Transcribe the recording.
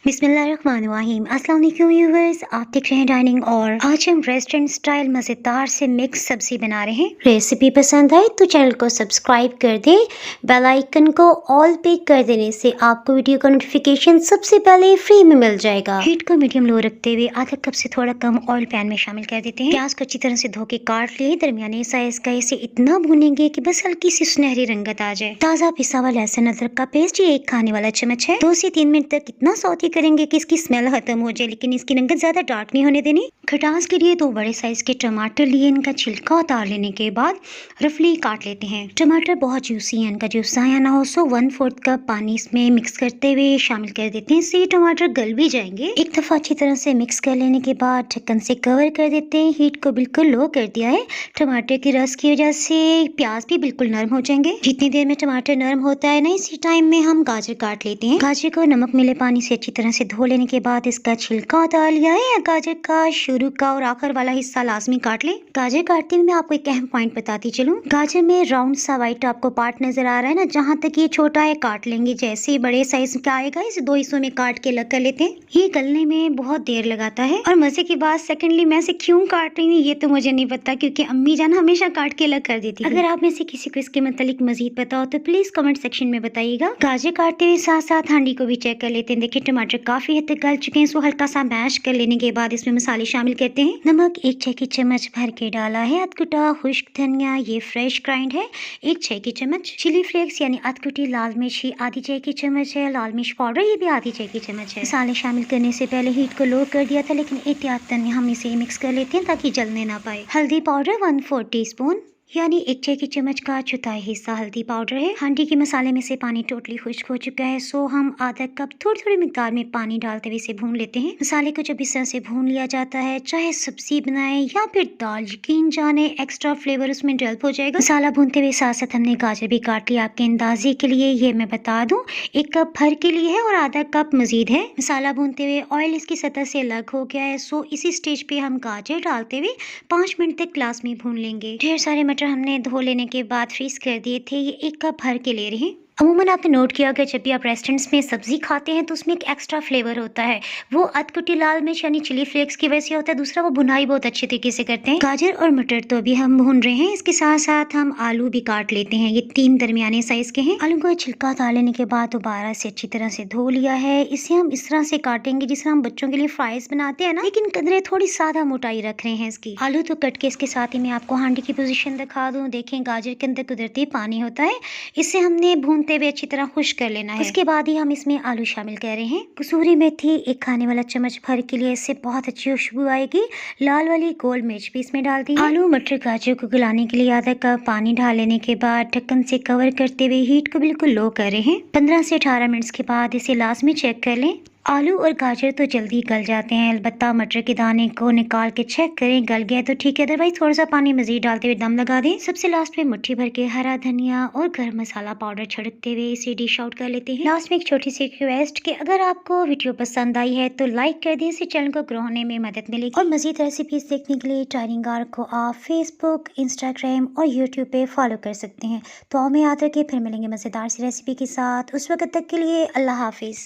बिस्मिल्लाहिर्रहमानिर्रहीम। अस्सलाम वालेकुम व्यूअर्स, आप देख रहे हैं डाइनिंग और आज हम रेस्टोरेंट स्टाइल मज़ेदार से मिक्स सब्जी बना रहे हैं। रेसिपी पसंद आए तो चैनल को सब्सक्राइब कर दें, बेल आइकन को ऑल पे कर देने से आपको वीडियो का नोटिफिकेशन सबसे पहले फ्री में मिल जाएगा। हीट को मीडियम लो रखते हुए आधा कप से थोड़ा कम ऑयल पैन में शामिल कर देते हैं। प्याज को अच्छी तरह से धो के काट लिए, दरमियाने साइज का इसे इतना भूनेंगे कि बस हल्की सी सुनहरी रंगत आ जाए। ताज़ा पिसा हुआ लहसुन अदरक का पेस्ट ये 1 खाने वाला चम्मच है। 2 से 3 मिनट तक इतना सौते करेंगे कि इसकी स्मेल खत्म हो जाए, लेकिन इसकी रंगत ज्यादा डार्क नहीं होने देनी। खटास के लिए 2 बड़े साइज के टमाटर लिए, इनका छिलका उतार लेने के बाद रफली काट लेते हैं। टमाटर बहुत जूसी है, इनका जूस आया ना हो, सो 1/4 कप पानी इसमें मिक्स करते हुए शामिल कर देते हैं। इससे टमाटर गल भी जाएंगे। एक दफा अच्छी तरह से मिक्स कर लेने के बाद ढक्कन से कवर कर देते हैं। हीट को बिल्कुल लो कर दिया है। टमाटर के रस की वजह से प्याज भी बिल्कुल नरम हो जाएंगे। जितनी देर में टमाटर नरम होता है ना, इसी टाइम में हम गाजर काट लेते हैं। गाजर को नमक मिले पानी से अच्छी तरह से धो लेने के बाद इसका छिलका उतार लिया है। या गाजर का शुरू का और आखिर वाला हिस्सा लाजमी काट ले। गाजर काटते हुए मैं आपको एक अहम पॉइंट बताती चलूं। गाजर में राउंड सा व्हाइट आपको पार्ट नजर आ रहा है ना, जहाँ तक ये छोटा है काट लेंगे। जैसे ही बड़े साइज का आएगा इसे 2 हिस्सों में काट के अलग कर लेते हैं। ये गलने में बहुत देर लगाता है और मजे की बात सेकेंडली मैं इसे क्यों काट रही हूँ ये तो मुझे नहीं पता, क्योंकि अम्मी जान हमेशा काट के अलग कर देती है। अगर आप में से किसी को इसके मतलब मजीद पता हो तो प्लीज कमेंट सेक्शन में बताइएगा। गाजर काटते हुए साथ साथ हांडी को भी चेक कर लेते हैं। देखिए टमाटर काफी हद तक गल चुके हैं। इसको हल्का सा मैश कर लेने के बाद इसमें मसाले शामिल करते हैं। नमक 1 चाय की चम्मच भर के डाला है। अधकुटा खुश्क धनिया ये फ्रेश ग्राइंड है 1 चाय की चम्मच। चिली फ्लेक्स यानी अधकुटी लाल मिर्च ही आधी चाय की चम्मच है। लाल मिर्च पाउडर ये भी आधी चाय की चम्मच है। मसाले शामिल करने से पहले हीट को लो कर दिया था, लेकिन एहतियातन हम इसे मिक्स कर लेते हैं ताकि जलने ना पाए। हल्दी पाउडर 1/4 टीस्पून यानी 1 चाय की चम्मच का चौथाई हिस्सा हल्दी पाउडर है। हांडी के मसाले में से पानी टोटली खुश्क हो चुका है, सो हम आधा कप थोड़ी थोड़ी मिकदार में पानी डालते हुए इसे भून लेते हैं। मसाले को जब इस तरह से भून लिया जाता है, चाहे सब्जी बनाए या फिर दाल, यकीन जाने एक्स्ट्रा फ्लेवर उसमें डेवलप हो जाएगा। मसाला भूनते हुए साथ साथ हमने गाजर भी काट लिया। आपके अंदाजे के लिए ये मैं बता दूं 1 कप भर के लिए है और आधा कप मजीद है। मसाला भूनते हुए ऑयल इसकी सतह से अलग हो गया है, सो इसी स्टेज पे हम गाजर डालते हुए 5 मिनट तक ग्लास में भून लेंगे। ढेर सारे मटर हमने धो लेने के बाद फ्रीज कर दिए थे। ये 1 कप भर के ले रहे हैं। अमूमन आपने नोट किया कि जब भी आप रेस्टोरेंट्स में सब्जी खाते हैं तो उसमें एक एक्स्ट्रा फ्लेवर होता है। वो अधकुटी लाल मिर्च यानी चिली फ्लेक्स की वजह से होता है। दूसरा वो भुनाई बहुत अच्छे तरीके से करते हैं। गाजर और मटर तो अभी हम भून रहे हैं। इसके साथ साथ हम आलू भी काट लेते हैं। ये 3 दरमियाने साइज के हैं। आलू को छिलका उतार लेने के बाद दोबारा से अच्छी तरह से धो लिया है। इसे हम इस तरह से काटेंगे जिस तरह हम बच्चों के लिए फ्राइज बनाते हैं ना, लेकिन कदरे थोड़ी सादा मोटाई रख रहे हैं इसकी। आलू तो कट के इसके साथ ही मैं आपको हांडी की पोजीशन दिखा दूं। देखें गाजर के अंदर कुदरती पानी होता है। इसे हमने भूनते हुए अच्छी तरह खुश कर लेना है। उसके बाद ही हम इसमें आलू शामिल कर रहे हैं। कसूरी मेथी 1 खाने वाला चम्मच भर के लिए, इससे बहुत अच्छी खुशबू आएगी। लाल वाली गोल मिर्च भी इसमें डाल दी। आलू मटर गाजर को गलाने के लिए आधा कप पानी डाल लेने के बाद ढक्कन से कवर करते हुए हीट को बिल्कुल लो कर रहे हैं। 15 से 18 मिनट के बाद इसे लाजमी चेक कर लें। आलू और गाजर तो जल्दी गल जाते हैं, अलबत्ता मटर के दाने को निकाल के चेक करें, गल गया तो ठीक है, अदरवाइज थोड़ा सा पानी मजीद डालते हुए दम लगा दें। सबसे लास्ट में मुट्ठी भर के हरा धनिया और गरम मसाला पाउडर छिड़कते हुए इसे डिश आउट कर लेते हैं। लास्ट में एक छोटी सी रिक्वेस्ट कि अगर आपको वीडियो पसंद आई है तो लाइक कर दें, इससे चैनल को ग्रो होने में मदद मिलेगी। और मजीद रेसिपीज देखने के लिए डाइनिंग आवर को आप फेसबुक, इंस्टाग्राम और यूट्यूब पे फॉलो कर सकते हैं। तो हमें याद रखिए, फिर मिलेंगे मजेदार सी रेसिपी के साथ। उस वक्त तक के लिए अल्लाह हाफिज।